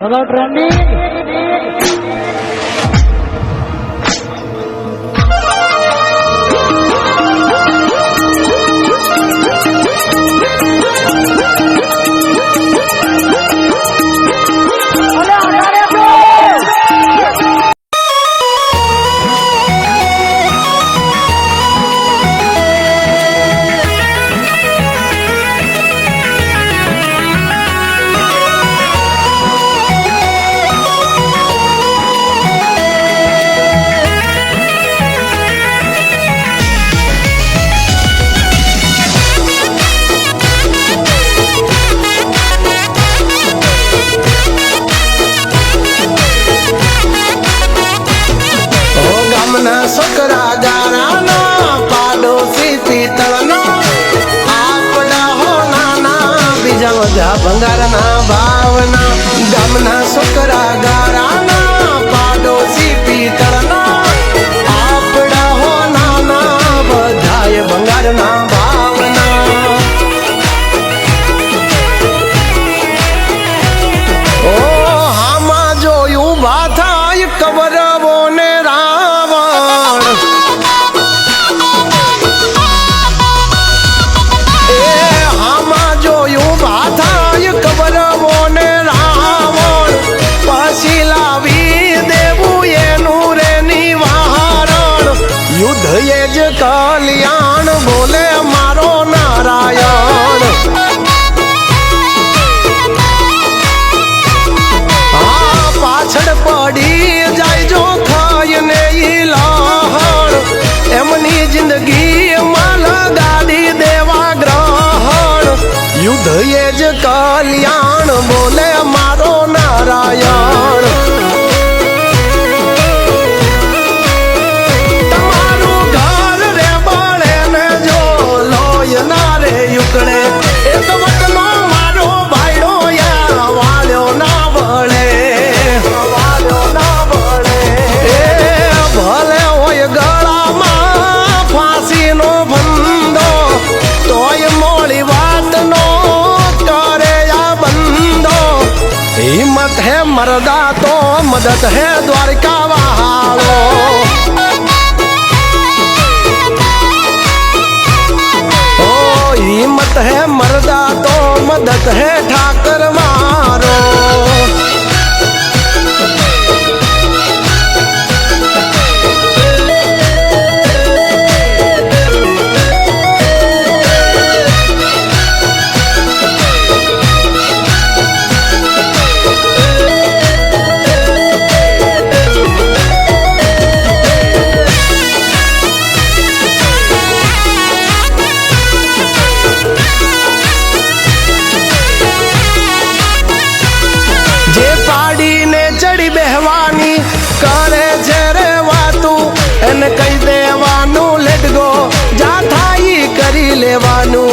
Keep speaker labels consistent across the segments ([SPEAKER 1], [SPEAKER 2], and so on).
[SPEAKER 1] Hello, trending.
[SPEAKER 2] Sakra गाराना पाडोसी पीतलना आपड़ा हो नाना बीजा मजा भंगारना भावना गमना सकरा गाराना पाडोसी पीतलना आपड़ा हो नाना बधाय भंगारना भावना ओ हामा जोयू बाथाय कबरवो ने कल्याण बोले मारो नारायण हाँ पाछड़ पड़ी जाय जो खाय ने लहण एमनी जिंदगी माल गाड़ी देवा ग्रहण युद्ध ये ज कल्याण बोले मारो नारायण युकड़े एक वटनो मारो भाईड़ो या वालो ना बळे भले होय गळा मां फांसी नो बंदो तोय मोड़ी बात नो करे या बंदो हिम्मत है मर्दा तो मदद है द्वारका वालो हिम्मत है मर्दा तो मदद है ठाकर मारो बेहवानी करे जेरे वातू एन कई देवानू लेट गो जा थाई करी लेवानू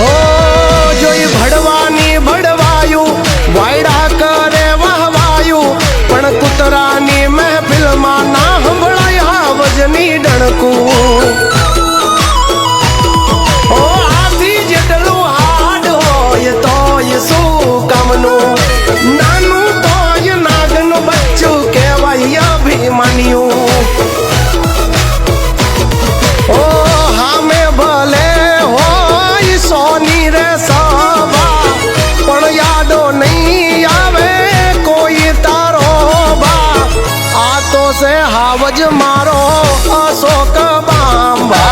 [SPEAKER 2] ओ जोई भड़वानी भड़वायू वायड़ा करे वहवायू पण कुतरानी महफिल मा ना हंभळाया वजनी डणकू ओ आधी जेटलू हाड होय तो कामनो नानू तो नागन बच्चू केवाय अभिमानियों ओ हमें भले हो सोनी रे सभा पण यादो नहीं आवे कोई तारो बा आ तो से हावज मारो अशोक बांबा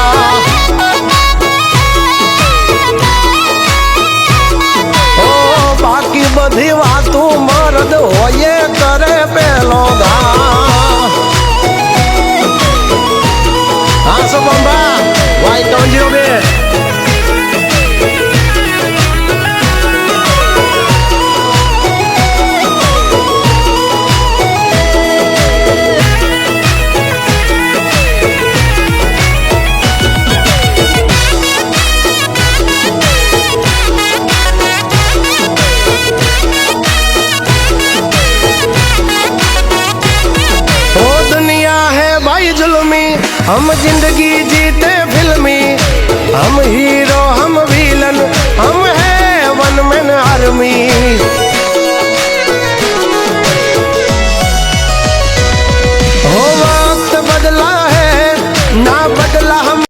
[SPEAKER 2] बाकी बधी वातू मर्द होये करे पेलो गा हाँ सब बम्बा वाई कौन जीरो बे हम जिंदगी जीते फिल्मी हम हीरो हम विलन हम है આદમી